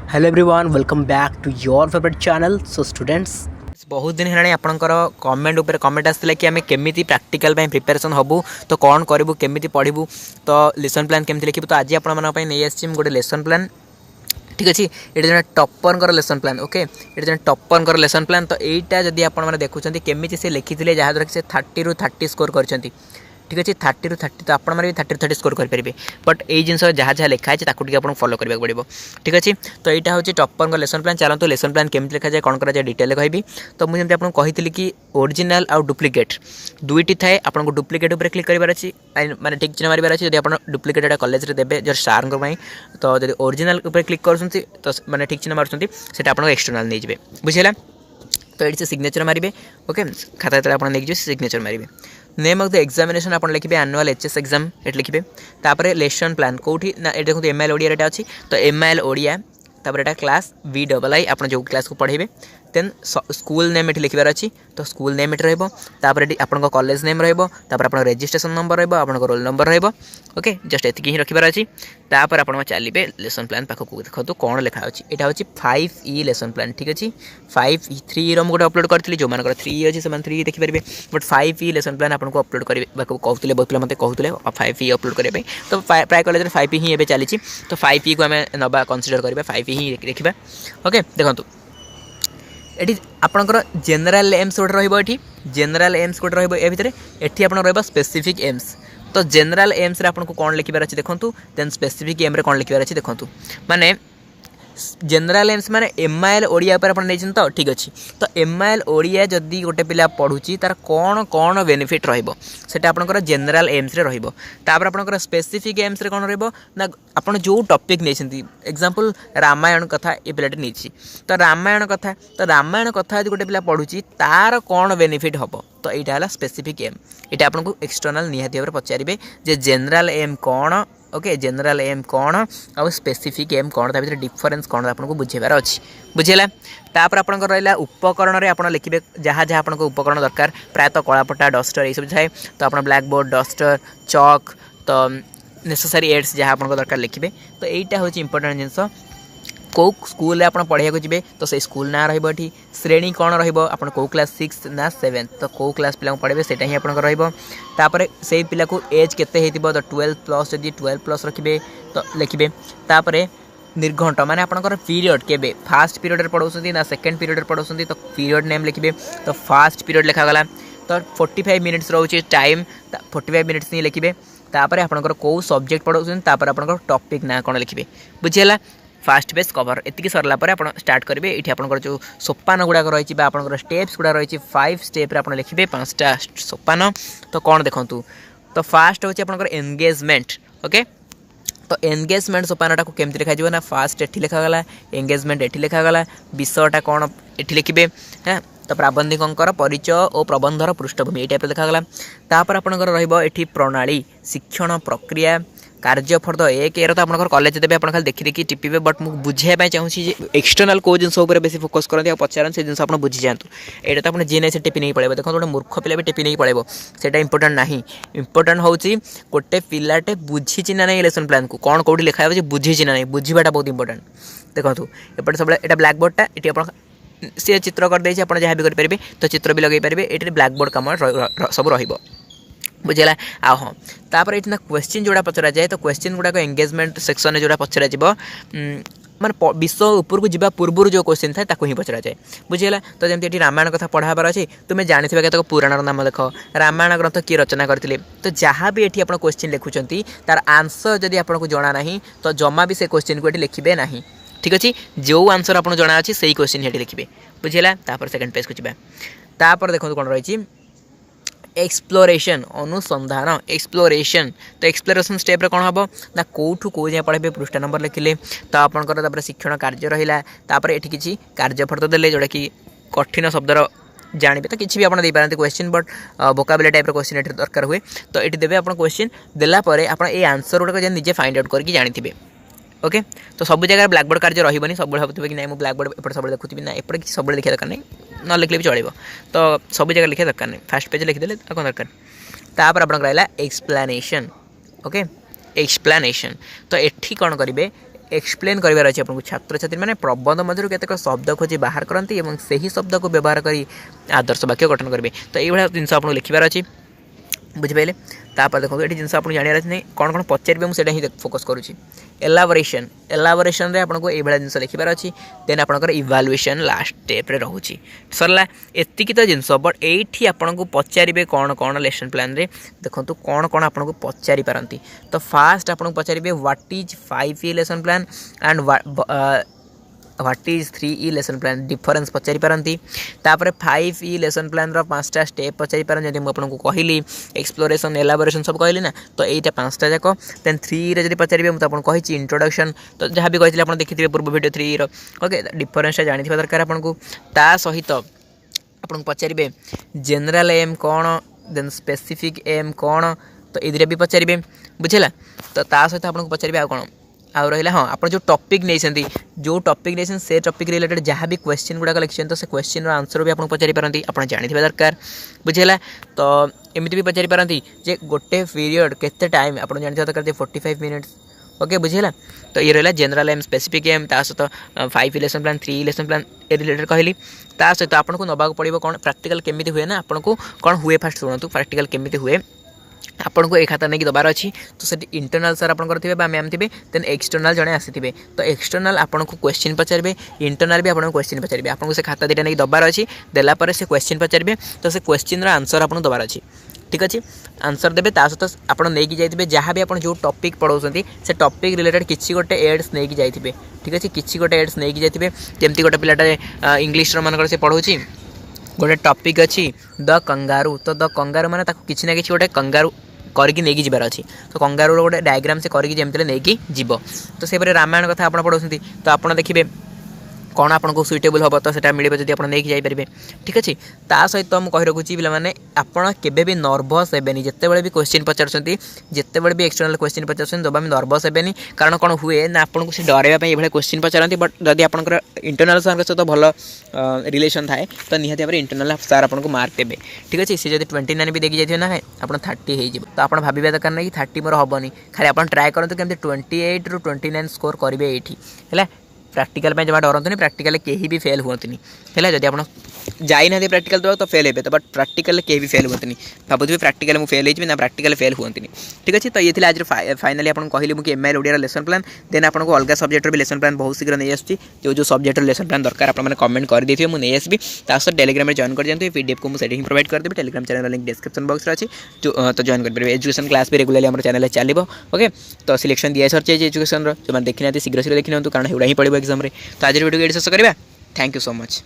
Hello everyone, welcome back to your favorite channel. So students, बहुत दिन है आपंकर कमेंट उपर कमेंट आसाला कि आम केमी प्राक्टिकल प्रिपेरेसन हबू तो कौन करूँ केमी पढ़ू तो लेसन प्लान केमी लिखी तो आज आप नहीं आसी गोटे लेसन प्लान ठीक अच्छे ये जन टपर लेसन प्लान ओके ये जन टपर लेसन प्लान तो यहाँ जदि आप देखुं केमी से लिखी थे जहाँद्वारा कि 30 ରୁ 30 स्कोर कर ठीक अच्छे 30 ରୁ 30 तो आपने भी 30 ରୁ 30 स्कोर करेंगे बट ये जिन जहाँ जहाँ लिखाई है आपको फॉलो करने पड़ो ठीक अच्छे तो यहाँ हूँ टपर लेसन प्लान चलते लेसन प्लान केमी लिखा जाए कौन कराए डिटेल कहि तो मुझे आपको कही कि ओरिजिनल आउ डुप्लिकेट दुईटी थाए आपको डुप्लिकेट उपर क्लिक करार अच्छी माने ठीक चिन्ह मार अच्छी जब आप डुप्लिकेट कॉलेज में देते जो सार तो जब ओरिजिनल उपर क्लिक कर तो मैंने ठीक चिन्ह मार्च से आपको एक्सटर्नाल नहीं जाए बुझेगा तो ये सिग्नेचर मारे ओके खाता जो आप लेके सिग्नेचर मारे नेम ऑफ द एग्जामिनेशन आप लिखे एनुअल एचएस एग्जाम ये लिखे तापर लेसन प्लान कौटी ना ये देखो एमआईएल ओडिया अच्छी तो एमआईएल ओडिया तापर यहाँ क्लास VII आप जो क्लास को पढ़ेबे देन स्कूल नेम ये लिखार अच्छी तो स्कूल नेम ये रहा कॉलेज नेम रहा रजिस्ट्रेशन नंबर रहा रोल नंबर ओके जस्ट एति ही रखिबार अच्छी तापर आप चलिए लेसन प्लान पाखक देखो कौन लिखा अच्छी यहाँ हूँ 5E लेसन प्लान ठीक अच्छे 5E 3 मुझे अपलोड करी जो 3 अच्छी से 3 देखिपारे बट 5E लेसन प्लान आपको अपलोड करने कहते बहुत पे मत कहते 5E अपलोड करने तो प्राय कॉलेज 5E ही चली तो 5E को आम नवा कनसीडर करवा 5E ही देखा ओके देखो ये आपंकर जेनेल एम्स गोटे रही जेनेल एम्स गोटे भितर ये आप स्पेसिफिक एम्स तो जेनेल एम्स आपको कौन लिखार अच्छे देखूँ देन स्पेसिफिक एम कौन लिखार अच्छे देखूँ माने जेनेल एम्स माने एमआईएल ओडिया पर नहीं तो ठीक अच्छे तो एमआईएल ओडिया जदि गोटे पिला पढ़ुची तार कौन कौन बेनिफिट रहा आपंकर जेनेल एम्स तापर आपंकर स्पेसिफिक एम्स कौन रहा आप जो टॉपिक नहीं एग्जांपल रामायण कथा ये पिलाटी नहीं तो रामायण कथा जो गोटे पिला पढ़ुची तार कौन बेनिफिट हम तो यहाँ है स्पेसिफिक एम ये आपको एक्सटर्नाल निहाती भाव पचारे जे जेनेल एम कौन ओके जेनेल एम कौन आ स्पेसिफिक एम कौन भर डिफरेन्स कौन आपको बुझेबार अच्छी बुझेगा तापर आप रहा उपकरण में आप लिखे जहाँ जहाँ आपको उपकरण दरकार प्रायतः कलापटा डस्टर ये सब थाए तो आप ब्लैक बोर्ड डस्टर चक तो नेसेसरी एड्स जहाँ आपको दरकार लिखे तो यहाँ हूँ इंपोर्टेंट जिनस कौ स्कूल आप पढ़ाई जी तो से स्कूल ना रही श्रेणी कौन रहा कौ क्लास 6 ना 7 तो कौ क्लास पिला पढ़े से ही आपंकर से पिला को एज केते तो 12+ जदि 12+ रखिए तो लिखे तापर निर्घंट माने आपंकर पीरियड के फास्ट पीरियड पढ़ाऊँ ना सेकेंड पीरियड पढ़ाऊँ तो पीरियड नेम लिखे तो फास्ट पीरियड लिखागला तो 45 मिनिट्स रोचे टाइम 45 मिनिट्स ही लिखे तापर आपंकर कौ सब्जेक्ट पढ़ाऊँ तापर आपंकर टॉपिक ना कौन लिखे बुझेगा फास्ट पेज कवर एतिक सरला आप स्टार्ट करेंगे ये आपंकर जो सोपान गुड़ाक रही आपंकर स्टेप्स गुड़ा रही 5 स्टेप आप लिखे 5टा सोपान तो कौन देखूँ तो फास्ट हूँ आपंकर एंगेजमेंट ओके तो एंगेजमेंट सोपानटा को केमती लिखा ना फास्ट एठी लिखागला एंगेजमेंट एठी लिखागला विषयटा कौन एठी लिखे हाँ तो प्राबंधिकर परिचय और प्रबंधर पृष्ठभूमि ये टाइप लिखागला तापर आपंकर रही प्रणाली शिक्षण प्रक्रिया कार्यफर्द एक तो आप कॉलेज देते आप देखी देखी टिपे बट मुझे बुझाई चाहिए एक्सटर्नाल कौ जिन बेस फोकस करते हैं पचार से जिन आप बुझी जातु यहाँ तो आप जी नहीं से टिपी नहीं पड़े देखो गोटे मूर्ख पिला भी टिपी नहीं पड़े से इंपोर्टेंट ना इंपोर्टेंट हूँ गोटे पिलाटे बुझी ना नहीं लेसन प्लान को कौन कौटी लिखा है बुझी ना नहीं बुझाटा बहुत इंपोर्टेंट देखो एपटे सब यहाँ ब्लैक बोर्डटा ये आप सी चित्र करदे आप जहाँ भी करेंगे तो चित्र भी लगे पारे ये ब्लैक बोर्ड कम सब रहा बुझेगा आ हाँ तापर ये क्वेश्चन जोड़ा पचरा जाए तो क्वेश्चन गुड़ाक एंगेजमेंट सेक्शन जोड़ा पचरा माने विश्व ऊपर को जीवा पूर्व जो क्वेश्चन था ताको ही पचरा जाए बुझेगा तो जमी ये रामायण कथा पढ़ाबार अच्छे तुम्हें जानी केतक पुराण नाम देख रामायण ग्रंथ किए रचना करते तो जहाँ भी ये आप क्वेश्चन लिखुंट तार आंसर जदि आपको जना ना तो जमा भी से क्वेश्चन को ये लिखे ना ठीक अच्छे जो आंसर आपको जना अच्छे से क्वेश्चन ये लिखे बुझेगा तापर सेकेंड पेज को जापर देखो कौन रही एक्सप्लोरेशन अनुसंधान एक्सप्लोरेशन तो एक्सप्लोरेशन स्टेप रे कौन हम ना कौटू कौ जाए पढ़े पृष्ठ नंबर लिखिले तो आपंकर शिक्षण कार्य रहा ये किसी कार्यफर्द देले जोटा कि कठिन शब्दर जानते तो किसी भी आप पारती question but vocabulary type question ये दरकार हुए तो ये देवे आप क्वेश्चन देलापर आप आंसर गुड़ाक निजे फाइंड आउट करके जानी ओके तो सब जगह ब्लैक बोर्ड कार्य रही सब भावुए कि नहीं ब्लैक बोर्ड एपटे सब देखुवी ना एपटे किसी सब लिखा दरकार नहीं न लिखले भी चलो तो सब जगह लिखा दरकार नहीं फास्ट पेज लिखिदे कौन दरकार तापर आप एक्सप्लानेशन ओके एक्सप्लानेशन तो एठी कौन करेंगे एक्सप्लेन करार अच्छे आपको छात्र छात्री मैंने प्रबंध मध्य केतक शब्द खोजी बाहर करती और से शब्द को व्यवहार कर आदर्श वाक्य गठन करेंगे। तो ये जिन आपको लिखार अच्छी बुझिपारे। तापर देखो ये जिन आप जानवर अच्छे कौन कौन पचारे मुझे ही फोकस करुँची। एलाबोरेशन एलाबोरेशन आपको ये जिन लिखार अच्छी देन आपंकर इवालुएशन लास्ट स्टेप रोचे सरला एतिक तो जिन बट ये आपको पचारे कौन कौन लेसन प्लान रे देखो कौन कौन आपको पचारि पारती। तो फास्ट आपको पचारे what is 5E lesson plan and what is 3E lesson plan difference पचारि पारती। तापर 5E लेसन प्लान रो 5टा स्टेप पचारि पारन जदि आपको कहली एक्सप्लोरेशन एलाबोरेशन सब कहली ना तो यहीटा 5टा जाक। देन 3 रे जदि पचारे मुझे आपको कही इंट्रोडक्शन तो जहाँ भी कही आप देखिए पूर्व वीडियो 3 रो ओके डिफरेंस जानी दरकार आपको। ता सहित आपको पचारे जनरल एम कौन देन स्पेसिफिक एम कौन तो ये भी पचारे बुझेगा। तो ता सहित आपको पचारे आ कौन आउ रहा हाँ आप जो टॉपिक नहीं जो टॉपिक नहीं से टॉपिक रिलेटेड जहाँ भी क्वेश्चन गुड़ाक लिखिं तो से क्वेश्चन आंसर भी आपको पचारि पारती आप जानी दरकार बुझेगा। तो एमती भी पचारि पारती जे गोटे पीरियड केते टाइम आप जानी दरकार 45 मिनिट्स ओके बुझेगा। तो ये रहा जनरल एम स्पेसिफिक एम ता सहित 5 lesson plan 3 lesson plan A related कहली। ता सहित आपको नवाक पड़ो कौन प्रैक्टिकल केमी हुए ना आपको कौन हुए फास्ट शुणु प्रैक्टिकल केमी हुए आपन को एक खाता नहीं दबार अच्छी। तो से इंटरनल सर आपंकर थे मैम थे देन एक्सटर्नाल जड़े आसी तो एक्सटर्नाल आपन को क्वेश्चन पचारे इंटरनल भी आपको क्वेश्चन पचारे आपको से खाता दुटा नहीं दबार अच्छी देलापर से क्वेश्चन पचारे तो से क्वेश्चन आंसर आपको दबार अच्छी ठीक अच्छे आंसर देते सहित आप नहीं जाइए जहाँ भी आप जो टॉपिक पढ़ाऊँ से टॉपिक रिलेटेड किसी गोटे एड्स नहीं जाइए ठीक अच्छे किसी गोटे एड्स नहीं जाइए जमती गोटे पिलाटा इंग्लीश मानक से पढ़ाऊँ गोटे टॉपिक अच्छी द कंगारू तो द कंगारू मैंने किसी ना कि गोटे कंगारू करके नहीं जीवार अच्छी तो कंगारू गोटे डायग्राम से करके जमती नहीं जीव। तो से रामायण कथा आप पढ़ाऊँ तो आप देखिए कौन आपको सुइटेबल हम तो सेटा मिले जब आप नहीं जाइए ठीक अच्छे। ता सहित मुझे कही रखुच्छी पे आपड़ केवे भी नर्भस हेनी जिते भी क्वेश्चन पचार जिते भी एक्सटर्नाल क्वेश्चन पचार जब नर्भस हेनी कारण कौन हुए ना आपको से डरवा ये क्वेश्चन पचारती बट जब आप इंटरनल सार सहित भल रिलेसन थाए तो निहाती भाव इंटरनल सार आपको मार्क देते ठीक अच्छे। सी जब 29 भी देखी जाइए ना आप 30 हो तो आप भाविया दरकार नहीं कि 30 मोर हेनी खाली आप ट्राए करूँ केमती 28 ରୁ 29 स्कोर करेंगे ये है प्रैक्टिकल जमा डरतुनि प्रैक्टिकल कहीं भी फेल हुआ है जब आप जाइना प्रैक्टिकल दवा तो फेल हे बट प्रैक्टिकल कहीं भी फेल हुआ भावुँ प्रैक्टिकल मुझे फेल होना प्रैक्टिकल फेल हुआ ठीक अच्छे। तो ये आज फाइनाली आपको कहली मुझे MIL Odia lesson plan then आपको अलग सब्जेक्ट भी लेसन प्लान बहुत शीघ्र नहीं आसी जो सब्जेक्ट लेसन प्लान दरकार आपने कमेंट कर देते मुझे नहीं आसबि सहित टेलीग्राम में जॉइन कर दिखाते PDF को मुझे प्रोवाइड करदेवी Telegram channel link description box अच्छी जो तो जॉइन कर एजुकेशन क्लास भी रेगुलरली हमारे चैनल चलो ओके। तो सिलेक्शन दिया सरचे एजुकेशन जो देखी ना शीघ्र शीघ्र देखी ना कारण एवढा ही पड़ो एग्जाम। तो आज वीडियो को शेष करवा थैंक यू सो मच।